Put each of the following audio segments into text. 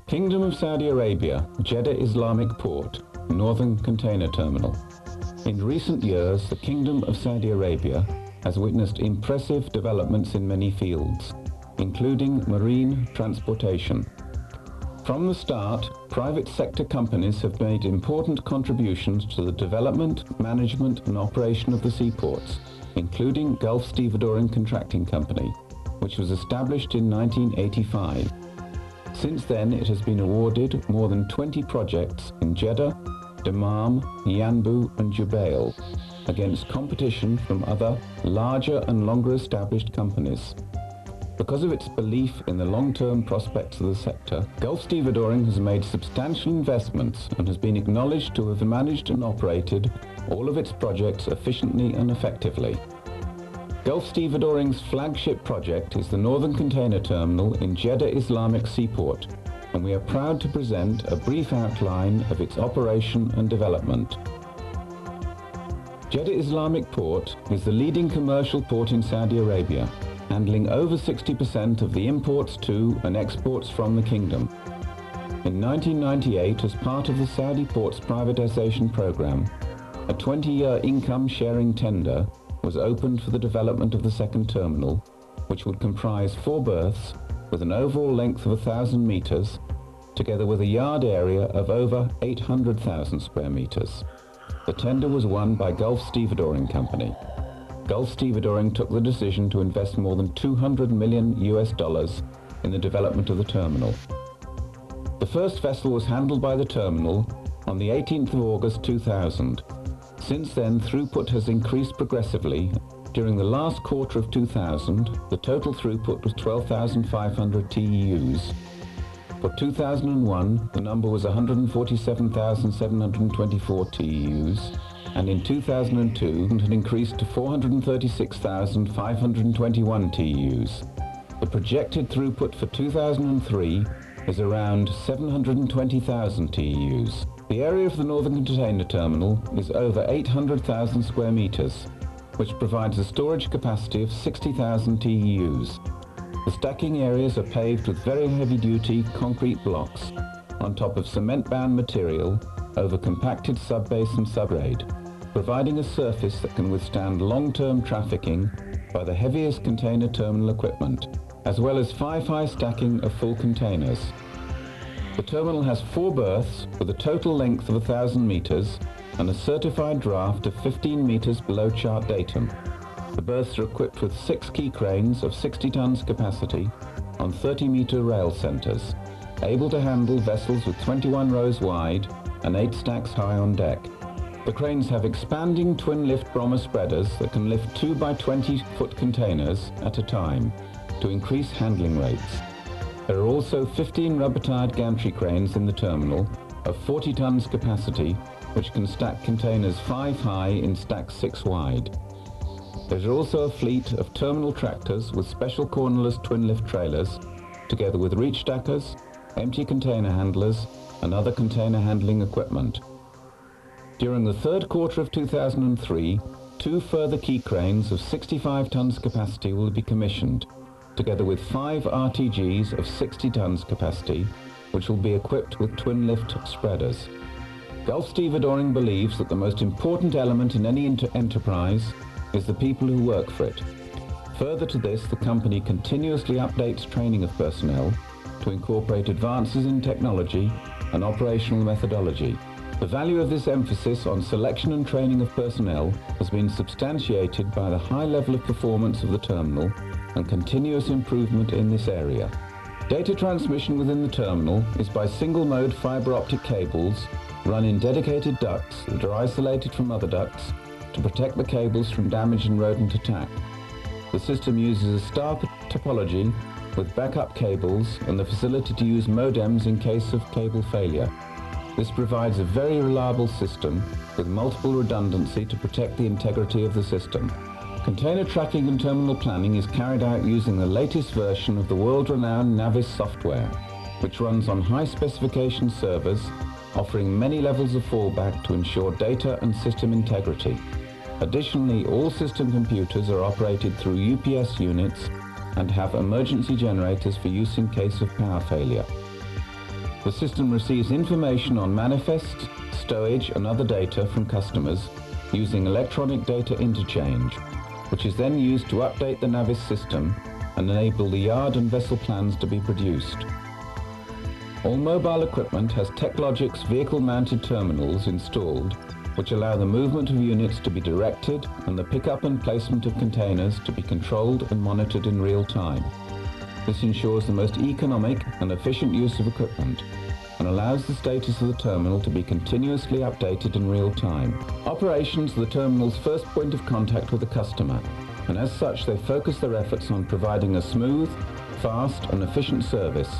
Kingdom of Saudi Arabia, Jeddah Islamic Port, Northern Container Terminal. In recent years, the Kingdom of Saudi Arabia has witnessed impressive developments in many fields, including marine transportation. From the start, private sector companies have made important contributions to the development, management and operation of the seaports, including Gulf Stevedoring Contracting Company, which was established in 1985. Since then, it has been awarded more than 20 projects in Jeddah, Dammam, Yanbu and Jubail, against competition from other, larger and longer established companies. Because of its belief in the long-term prospects of the sector, Gulf Stevedoring has made substantial investments and has been acknowledged to have managed and operated all of its projects efficiently and effectively. Gulf Stevedoring's flagship project is the Northern Container Terminal in Jeddah Islamic Seaport, and we are proud to present a brief outline of its operation and development. Jeddah Islamic Port is the leading commercial port in Saudi Arabia, handling over 60% of the imports to and exports from the kingdom. In 1998, as part of the Saudi Ports Privatization Program, a 20-year income-sharing tender was opened for the development of the second terminal, which would comprise 4 berths with an overall length of 1,000 meters, together with a yard area of over 800,000 square meters. The tender was won by Gulf Stevedoring Company. Gulf Stevedoring took the decision to invest more than $200 million in the development of the terminal. The first vessel was handled by the terminal on the 18th of August 2000. Since then, throughput has increased progressively. During the last quarter of 2000, the total throughput was 12,500 TEUs. For 2001, the number was 147,724 TEUs, and in 2002, it had increased to 436,521 TEUs. The projected throughput for 2003 is around 720,000 TEUs. The area of the Northern Container Terminal is over 800,000 square meters, which provides a storage capacity of 60,000 TEUs. The stacking areas are paved with very heavy-duty concrete blocks on top of cement-bound material over compacted subbase and subgrade, providing a surface that can withstand long-term trafficking by the heaviest container terminal equipment, as well as 5-high stacking of full containers. The terminal has 4 berths with a total length of 1,000 meters and a certified draft of 15 meters below chart datum. The berths are equipped with 6 key cranes of 60 tons capacity on 30-meter rail centers, able to handle vessels with 21 rows wide and 8 stacks high on deck. The cranes have expanding twin-lift Brommer spreaders that can lift 2 by 20-foot containers at a time to increase handling rates. There are also 15 rubber-tired gantry cranes in the terminal of 40 tons capacity, which can stack containers 5 high in stacks 6 wide. There is also a fleet of terminal tractors with special cornerless twin-lift trailers, together with reach stackers, empty container handlers, and other container handling equipment. During the third quarter of 2003, 2 further key cranes of 65 tons capacity will be commissioned, together with 5 RTGs of 60 tons capacity, which will be equipped with twin-lift spreaders. Gulf Stevedoring believes that the most important element in any enterprise is the people who work for it. Further to this, the company continuously updates training of personnel to incorporate advances in technology and operational methodology. The value of this emphasis on selection and training of personnel has been substantiated by the high level of performance of the terminal and continuous improvement in this area. Data transmission within the terminal is by single-mode fiber optic cables run in dedicated ducts that are isolated from other ducts to protect the cables from damage and rodent attack. The system uses a star topology with backup cables and the facility to use modems in case of cable failure. This provides a very reliable system with multiple redundancy to protect the integrity of the system. Container tracking and terminal planning is carried out using the latest version of the world-renowned Navis software, which runs on high-specification servers, offering many levels of fallback to ensure data and system integrity. Additionally, all system computers are operated through UPS units and have emergency generators for use in case of power failure. The system receives information on manifests, stowage and other data from customers using electronic data interchange, which is then used to update the Navis system and enable the yard and vessel plans to be produced. All mobile equipment has TechLogic's vehicle-mounted terminals installed, which allow the movement of units to be directed and the pickup and placement of containers to be controlled and monitored in real time. This ensures the most economic and efficient use of equipment and allows the status of the terminal to be continuously updated in real time. Operations are the terminal's first point of contact with the customer, and as such they focus their efforts on providing a smooth, fast and efficient service,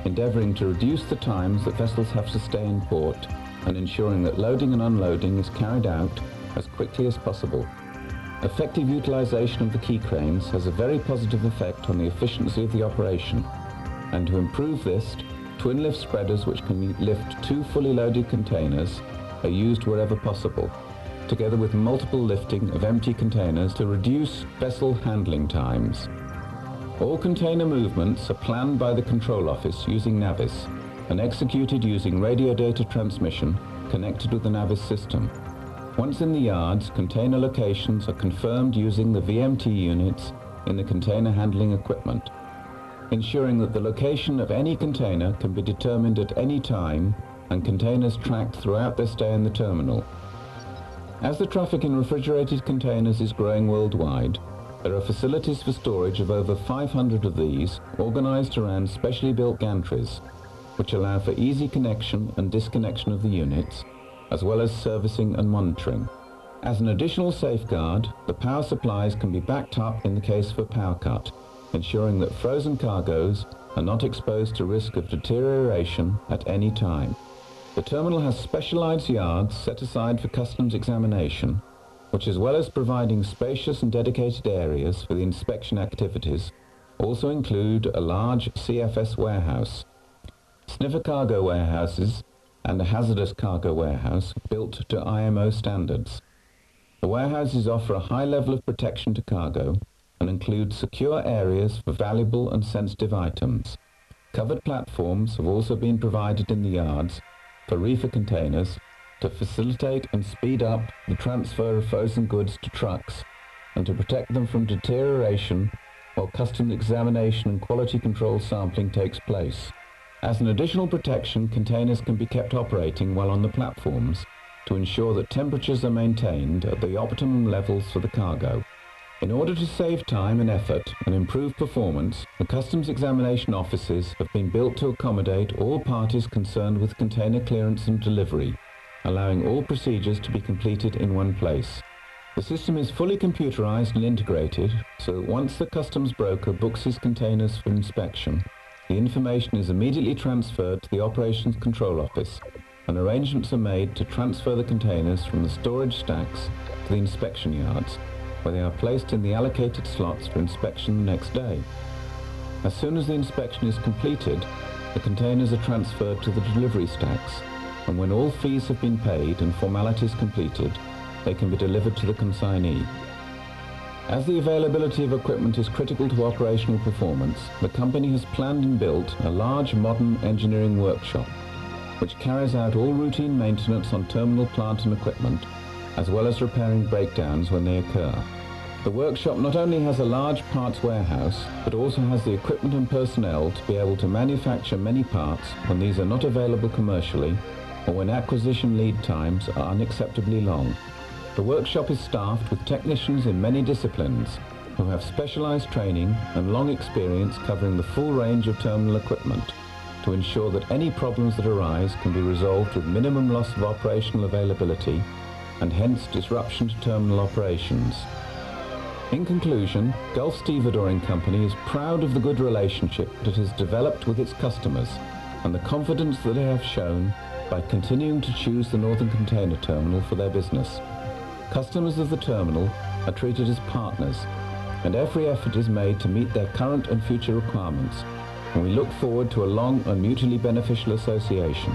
endeavouring to reduce the times that vessels have to stay in port and ensuring that loading and unloading is carried out as quickly as possible. Effective utilisation of the key cranes has a very positive effect on the efficiency of the operation, and to improve this, twin lift spreaders which can lift 2 fully loaded containers are used wherever possible, together with multiple lifting of empty containers to reduce vessel handling times. All container movements are planned by the control office using Navis and executed using radio data transmission connected with the Navis system. Once in the yards, container locations are confirmed using the VMT units in the container handling equipment, ensuring that the location of any container can be determined at any time and containers tracked throughout their stay in the terminal. As the traffic in refrigerated containers is growing worldwide, there are facilities for storage of over 500 of these organized around specially built gantries, which allow for easy connection and disconnection of the units, as well as servicing and monitoring. As an additional safeguard, the power supplies can be backed up in the case of a power cut, ensuring that frozen cargoes are not exposed to risk of deterioration at any time. The terminal has specialized yards set aside for customs examination, which, as well as providing spacious and dedicated areas for the inspection activities, also include a large CFS warehouse, sniffer cargo warehouses and a hazardous cargo warehouse built to IMO standards. The warehouses offer a high level of protection to cargo and include secure areas for valuable and sensitive items. Covered platforms have also been provided in the yards for reefer containers to facilitate and speed up the transfer of frozen goods to trucks and to protect them from deterioration while customs examination and quality control sampling takes place. As an additional protection, containers can be kept operating while on the platforms to ensure that temperatures are maintained at the optimum levels for the cargo. In order to save time and effort and improve performance, the customs examination offices have been built to accommodate all parties concerned with container clearance and delivery, allowing all procedures to be completed in one place. The system is fully computerized and integrated, so that once the customs broker books his containers for inspection, the information is immediately transferred to the operations control office, and arrangements are made to transfer the containers from the storage stacks to the inspection yards, where they are placed in the allocated slots for inspection the next day. As soon as the inspection is completed, the containers are transferred to the delivery stacks, and when all fees have been paid and formalities completed, they can be delivered to the consignee. As the availability of equipment is critical to operational performance, the company has planned and built a large modern engineering workshop, which carries out all routine maintenance on terminal plant and equipment, as well as repairing breakdowns when they occur. The workshop not only has a large parts warehouse, but also has the equipment and personnel to be able to manufacture many parts when these are not available commercially or when acquisition lead times are unacceptably long. The workshop is staffed with technicians in many disciplines who have specialized training and long experience covering the full range of terminal equipment to ensure that any problems that arise can be resolved with minimum loss of operational availability and hence disruption to terminal operations. In conclusion, Gulf Stevedoring Company is proud of the good relationship that it has developed with its customers and the confidence that they have shown by continuing to choose the Northern Container Terminal for their business. Customers of the terminal are treated as partners, and every effort is made to meet their current and future requirements, and we look forward to a long and mutually beneficial association.